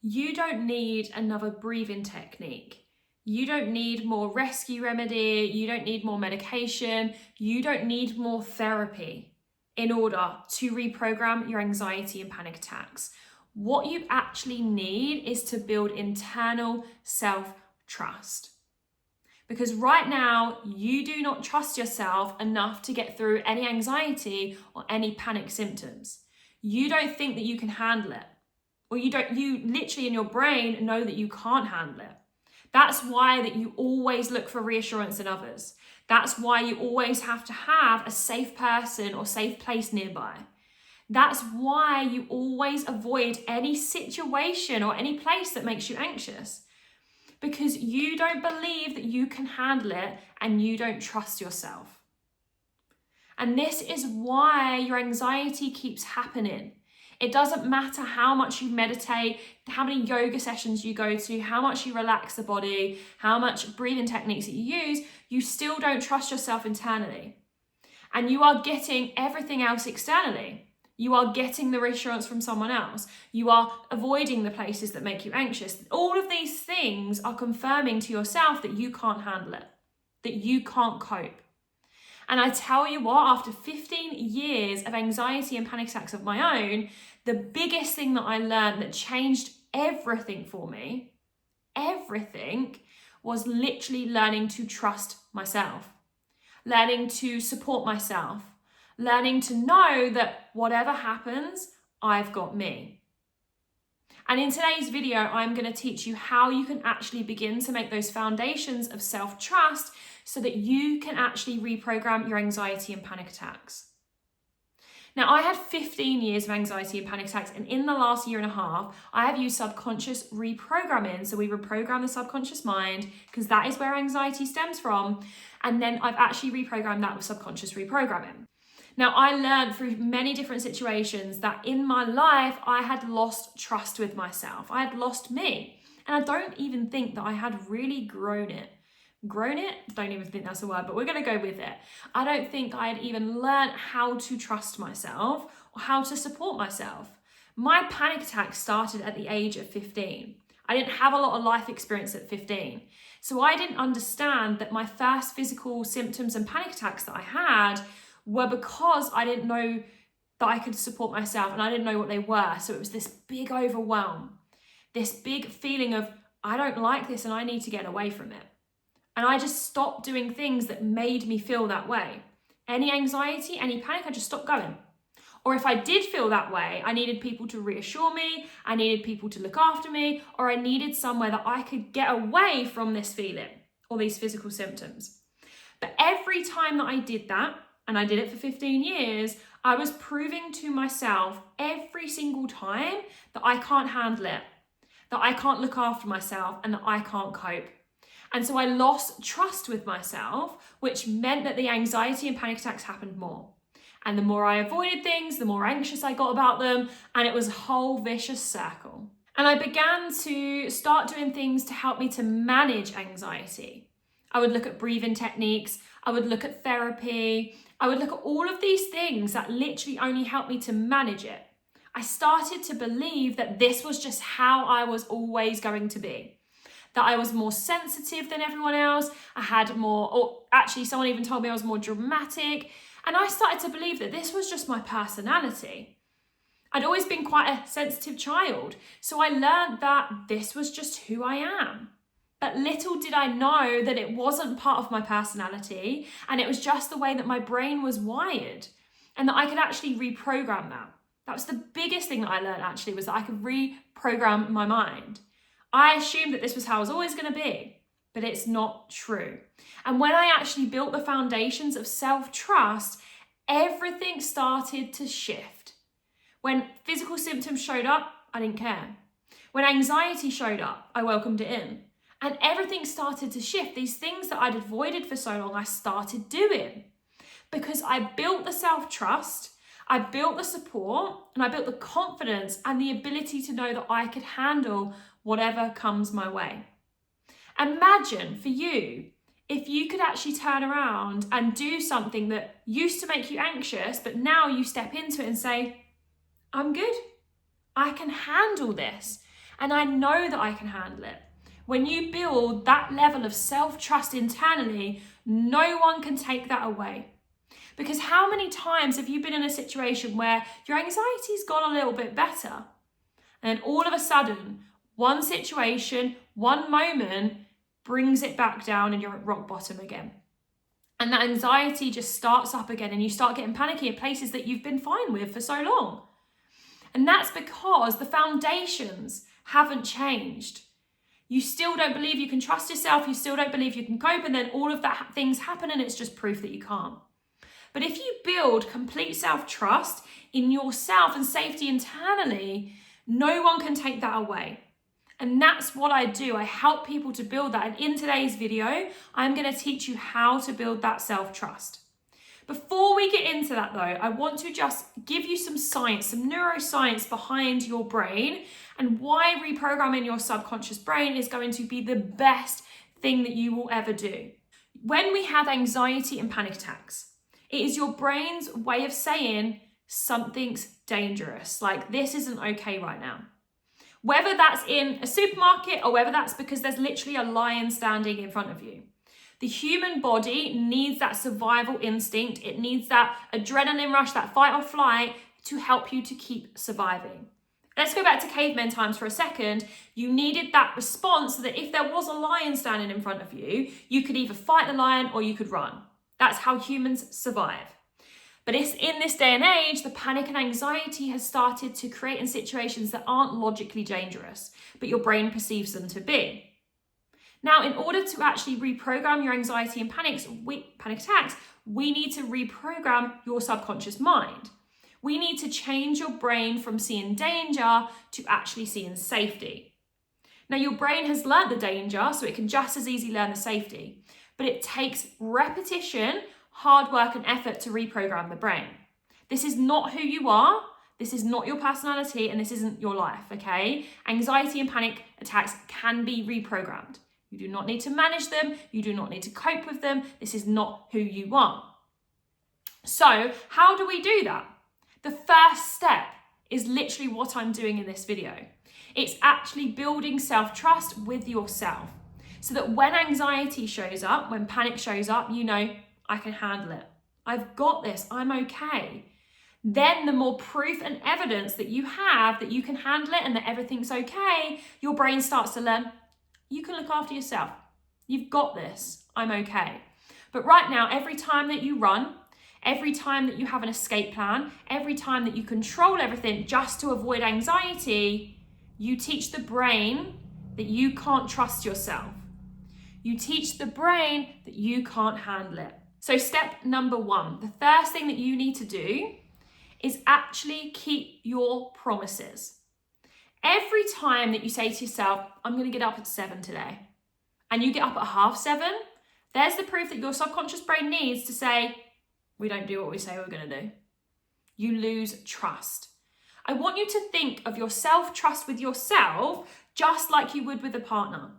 You don't need another breathing technique. You don't need more rescue remedy. You don't need more medication. You don't need more therapy in order to reprogram your anxiety and panic attacks. What you actually need is to build internal self-trust. Because right now, you do not trust yourself enough to get through any anxiety or any panic symptoms. You don't think that you can handle it. Or you literally in your brain know that you can't handle it. That's why that you always look for reassurance in others. That's why you always have to have a safe person or safe place nearby. That's why you always avoid any situation or any place that makes you anxious. Because you don't believe that you can handle it and you don't trust yourself. And this is why your anxiety keeps happening. It doesn't matter how much you meditate, how many yoga sessions you go to, how much you relax the body, how much breathing techniques that you use, you still don't trust yourself internally. And you are getting everything else externally. You are getting the reassurance from someone else. You are avoiding the places that make you anxious. All of these things are confirming to yourself that you can't handle it, that you can't cope. And I tell you what, after 15 years of anxiety and panic attacks of my own, the biggest thing that I learned that changed everything for me, everything, was literally learning to trust myself, learning to support myself, learning to know that whatever happens, I've got me. And in today's video, I'm going to teach you how you can actually begin to make those foundations of self-trust so that you can actually reprogram your anxiety and panic attacks. Now, I had 15 years of anxiety and panic attacks, and in the last year and a half, I have used subconscious reprogramming. So we reprogram the subconscious mind because that is where anxiety stems from. And then I've actually reprogrammed that with subconscious reprogramming. Now, I learned through many different situations that in my life, I had lost trust with myself. I had lost me. And I don't even think that I had really grown it. Grown it? Don't even think that's a word, but we're going to go with it. I don't think I had even learned how to trust myself or how to support myself. My panic attack started at the age of 15. I didn't have a lot of life experience at 15. So I didn't understand that my first physical symptoms and panic attacks that I had were because I didn't know that I could support myself and I didn't know what they were. So it was this big overwhelm, this big feeling of, I don't like this and I need to get away from it. And I just stopped doing things that made me feel that way. Any anxiety, any panic, I just stopped going. Or if I did feel that way, I needed people to reassure me, I needed people to look after me, or I needed somewhere that I could get away from this feeling or these physical symptoms. But every time that I did that, and I did it for 15 years, I was proving to myself every single time that I can't handle it, that I can't look after myself, and that I can't cope. And so I lost trust with myself, which meant that the anxiety and panic attacks happened more. And the more I avoided things, the more anxious I got about them, and it was a whole vicious circle. And I began to start doing things to help me to manage anxiety. I would look at breathing techniques, I would look at therapy, I would look at all of these things that literally only helped me to manage it. I started to believe that this was just how I was always going to be. That I was more sensitive than everyone else. I had more, or actually someone even told me I was more dramatic. And I started to believe that this was just my personality. I'd always been quite a sensitive child. So I learned that this was just who I am. But little did I know that it wasn't part of my personality and it was just the way that my brain was wired and that I could actually reprogram that. That was the biggest thing that I learned actually, was that I could reprogram my mind. I assumed that this was how I was always going to be, but it's not true. And when I actually built the foundations of self-trust, everything started to shift. When physical symptoms showed up, I didn't care. When anxiety showed up, I welcomed it in. And everything started to shift. These things that I'd avoided for so long, I started doing. Because I built the self-trust, I built the support, and I built the confidence and the ability to know that I could handle whatever comes my way. Imagine for you, if you could actually turn around and do something that used to make you anxious, but now you step into it and say, I'm good. I can handle this. And I know that I can handle it. When you build that level of self-trust internally, no one can take that away. Because how many times have you been in a situation where your anxiety's gone a little bit better, and then all of a sudden, one situation, one moment brings it back down and you're at rock bottom again. And that anxiety just starts up again and you start getting panicky at places that you've been fine with for so long. And that's because the foundations haven't changed. You still don't believe you can trust yourself, you still don't believe you can cope, and then all of that things happen and it's just proof that you can't. But if you build complete self-trust in yourself and safety internally, no one can take that away. And that's what I do. I help people to build that. And in today's video, I'm going to teach you how to build that self-trust. Before we get into that though, I want to just give you some science, some neuroscience behind your brain and why reprogramming your subconscious brain is going to be the best thing that you will ever do. When we have anxiety and panic attacks, it is your brain's way of saying something's dangerous, like this isn't okay right now. Whether that's in a supermarket or whether that's because there's literally a lion standing in front of you. The human body needs that survival instinct. It needs that adrenaline rush, that fight or flight to help you to keep surviving. Let's go back to caveman times for a second. You needed that response so that if there was a lion standing in front of you, you could either fight the lion or you could run. That's how humans survive. But it's in this day and age, the panic and anxiety has started to create in situations that aren't logically dangerous, but your brain perceives them to be. Now, in order to actually reprogram your anxiety and panic attacks, we need to reprogram your subconscious mind. We need to change your brain from seeing danger to actually seeing safety. Now, your brain has learned the danger, so it can just as easily learn the safety, but it takes repetition, hard work and effort to reprogram the brain. This is not who you are, this is not your personality, and this isn't your life, okay? Anxiety and panic attacks can be reprogrammed. You do not need to manage them, you do not need to cope with them, this is not who you are. So, how do we do that? The first step is literally what I'm doing in this video. It's actually building self-trust with yourself, so that when anxiety shows up, when panic shows up, you know, I can handle it. I've got this, I'm okay. Then the more proof and evidence that you have that you can handle it and that everything's okay, your brain starts to learn, you can look after yourself. You've got this, I'm okay. But right now, every time that you run, every time that you have an escape plan, every time that you control everything just to avoid anxiety, you teach the brain that you can't trust yourself. You teach the brain that you can't handle it. So step number one, the first thing that you need to do is actually keep your promises. Every time that you say to yourself, I'm going to get up at 7 today, and you get up at 7:30, there's the proof that your subconscious brain needs to say, we don't do what we say we're going to do. You lose trust. I want you to think of your self-trust with yourself just like you would with a partner.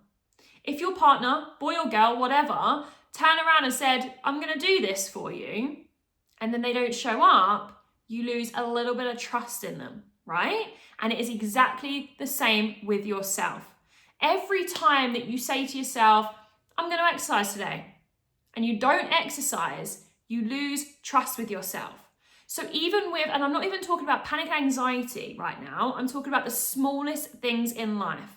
If your partner, boy or girl, whatever, turn around and said, I'm going to do this for you, and then they don't show up, you lose a little bit of trust in them, right? And it is exactly the same with yourself. Every time that you say to yourself, I'm going to exercise today, and you don't exercise, you lose trust with yourself. So even with, and I'm not even talking about panic anxiety right now, I'm talking about the smallest things in life.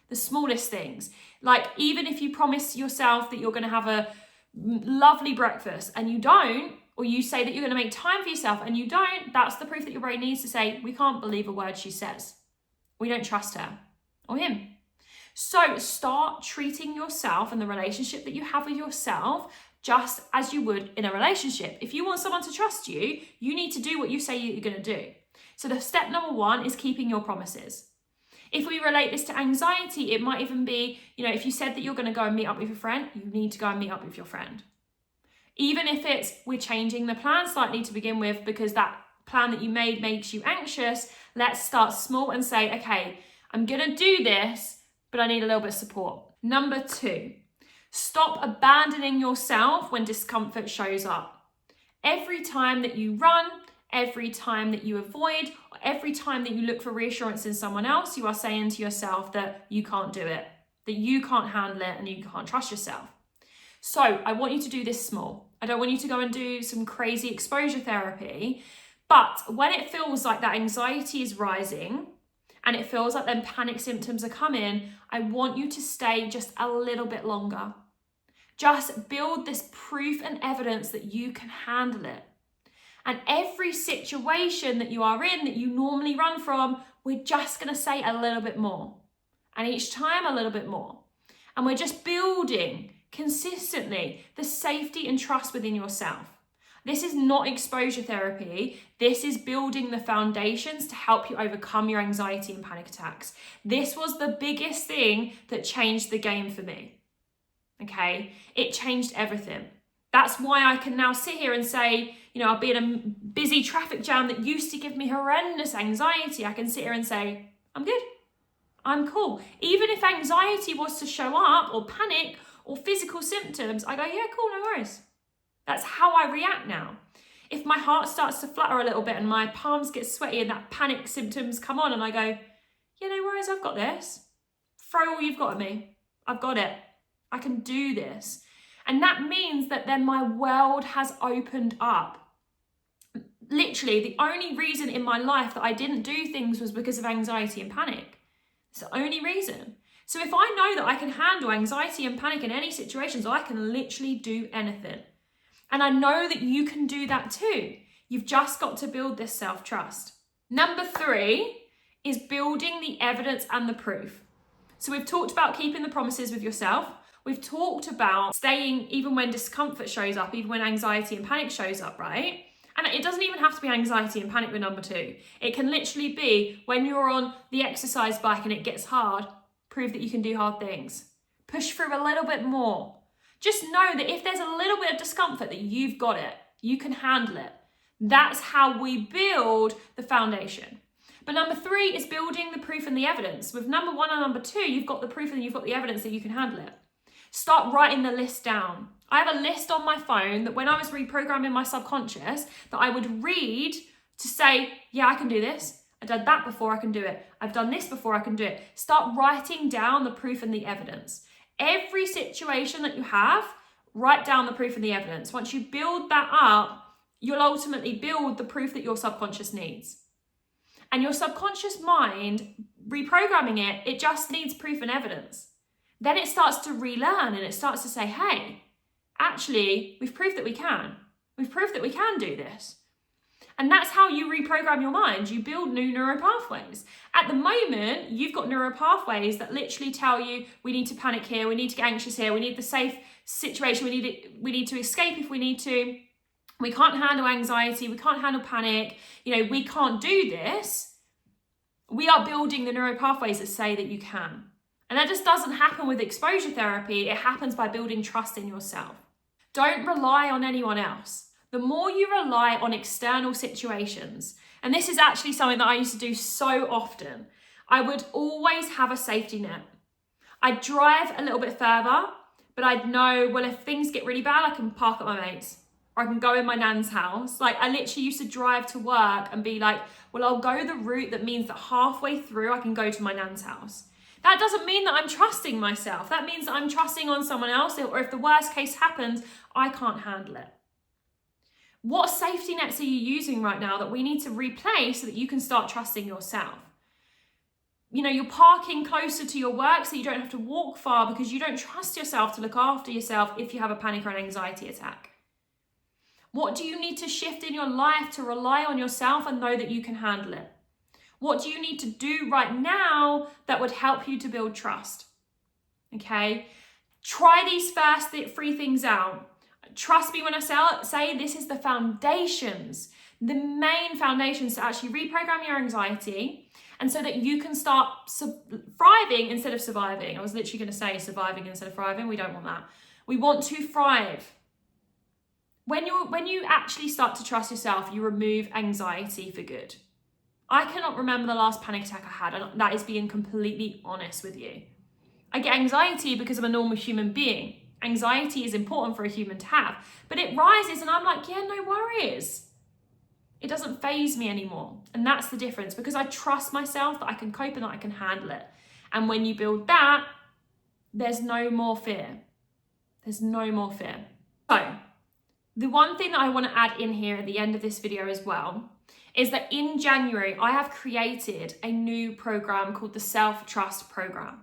The smallest things. Like even if you promise yourself that you're going to have a lovely breakfast and you don't, or you say that you're going to make time for yourself and you don't, that's the proof that your brain needs to say, we can't believe a word she says. We don't trust her or him. So start treating yourself and the relationship that you have with yourself just as you would in a relationship. If you want someone to trust you, you need to do what you say you're going to do. So the step number one is keeping your promises. If we relate this to anxiety, it might even be, if you said that you're going to go and meet up with your friend, you need to go and meet up with your friend. Even if it's, we're changing the plan slightly to begin with because that plan that you made makes you anxious, let's start small and say, okay, I'm going to do this, but I need a little bit of support. Number 2, stop abandoning yourself when discomfort shows up. Every time that you run, every time that you avoid, or every time that you look for reassurance in someone else, you are saying to yourself that you can't do it, that you can't handle it, and you can't trust yourself. So I want you to do this small. I don't want you to go and do some crazy exposure therapy, but when it feels like that anxiety is rising and it feels like then panic symptoms are coming, I want you to stay just a little bit longer. Just build this proof and evidence that you can handle it. And every situation that you are in that you normally run from, we're just going to say a little bit more. And each time a little bit more. And we're just building consistently the safety and trust within yourself. This is not exposure therapy. This is building the foundations to help you overcome your anxiety and panic attacks. This was the biggest thing that changed the game for me. Okay? It changed everything. That's why I can now sit here and say, I'll be in a busy traffic jam that used to give me horrendous anxiety. I can sit here and say, I'm good. I'm cool. Even if anxiety was to show up, or panic, or physical symptoms, I go, yeah, cool, no worries. That's how I react now. If my heart starts to flutter a little bit and my palms get sweaty and that panic symptoms come on, and I go, yeah, no worries, I've got this. Throw all you've got at me. I've got it. I can do this. And that means that then my world has opened up. Literally, the only reason in my life that I didn't do things was because of anxiety and panic. It's the only reason. So if I know that I can handle anxiety and panic in any situations, I can literally do anything. And I know that you can do that too. You've just got to build this self-trust. Number 3 is building the evidence and the proof. So we've talked about keeping the promises with yourself. We've talked about staying even when discomfort shows up, even when anxiety and panic shows up, right? And it doesn't even have to be anxiety and panic with number 2. It can literally be when you're on the exercise bike and it gets hard, prove that you can do hard things. Push through a little bit more. Just know that if there's a little bit of discomfort, that you've got it. You can handle it. That's how we build the foundation. But number 3 is building the proof and the evidence. With number 1 and number 2, you've got the proof and you've got the evidence that you can handle it. Start writing the list down. I have a list on my phone that when I was reprogramming my subconscious, that I would read to say, yeah, I can do this. I've done that before, I can do it. I've done this before, I can do it. Start writing down the proof and the evidence. Every situation that you have, write down the proof and the evidence. Once you build that up, you'll ultimately build the proof that your subconscious needs. And your subconscious mind, reprogramming it, it just needs proof and evidence. Then it starts to relearn and it starts to say, hey, actually, we've proved that we can. We've proved that we can do this. And that's how you reprogram your mind. You build new neural pathways. At the moment, you've got neural pathways that literally tell you, we need to panic here, we need to get anxious here, we need the safe situation, we need to escape if we need to. We can't handle anxiety, we can't handle panic, we can't do this. We are building the neural pathways that say that you can. And that just doesn't happen with exposure therapy. It happens by building trust in yourself. Don't rely on anyone else. The more you rely on external situations, and this is actually something that I used to do so often, I would always have a safety net. I'd drive a little bit further, but I'd know, well, if things get really bad, I can park at my mate's, or I can go in my nan's house. Like, I literally used to drive to work and be like, well, I'll go the route that means that halfway through I can go to my nan's house. That doesn't mean that I'm trusting myself. That means that I'm trusting on someone else, or if the worst case happens, I can't handle it. What safety nets are you using right now that we need to replace so that you can start trusting yourself? You're parking closer to your work so you don't have to walk far because you don't trust yourself to look after yourself if you have a panic or an anxiety attack. What do you need to shift in your life to rely on yourself and know that you can handle it? What do you need to do right now that would help you to build trust? Okay? Try these first 3 things out. Trust me when I say this is the foundations, the main foundations to actually reprogram your anxiety, and so that you can start thriving instead of surviving. I was literally going to say surviving instead of thriving. We don't want that. We want to thrive. When you actually start to trust yourself, you remove anxiety for good. I cannot remember the last panic attack I had, and that is being completely honest with you. I get anxiety because I'm a normal human being. Anxiety is important for a human to have, but it rises and I'm like, yeah, no worries. It doesn't faze me anymore. And that's the difference, because I trust myself that I can cope and that I can handle it. And when you build that, there's no more fear. There's no more fear. So the one thing that I want to add in here at the end of this video as well is that in January, I have created a new program called the Self-Trust Program.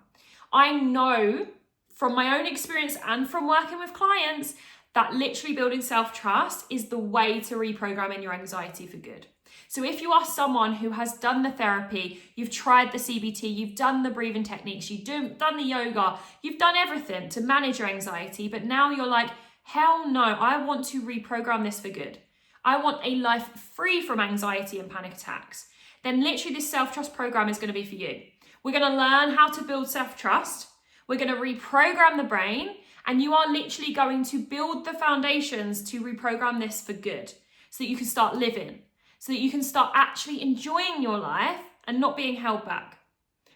I know from my own experience and from working with clients that literally building self-trust is the way to reprogramming your anxiety for good. So if you are someone who has done the therapy, you've tried the CBT, you've done the breathing techniques, you've done the yoga, you've done everything to manage your anxiety, but now you're like, hell no, I want to reprogram this for good. I want a life free from anxiety and panic attacks. Then literally this self-trust program is going to be for you. We're going to learn how to build self-trust. We're going to reprogram the brain, and you are literally going to build the foundations to reprogram this for good so that you can start living, so that you can start actually enjoying your life and not being held back.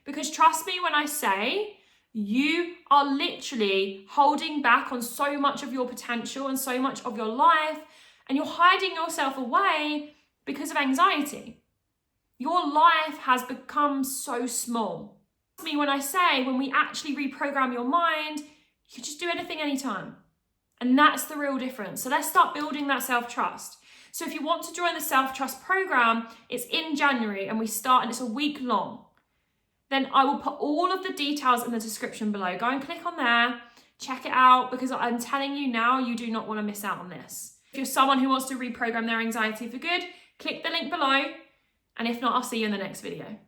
Because trust me when I say, you are literally holding back on so much of your potential and so much of your life, and you're hiding yourself away because of anxiety. Your life has become so small. Trust me when I say, when we actually reprogram your mind, you can just do anything anytime. And that's the real difference. So let's start building that self-trust. So if you want to join the self-trust program, it's in January and we start, and it's a week long. Then I will put all of the details in the description below. Go and click on there, check it out, because I'm telling you now, you do not want to miss out on this. If you're someone who wants to reprogram their anxiety for good, click the link below. And if not, I'll see you in the next video.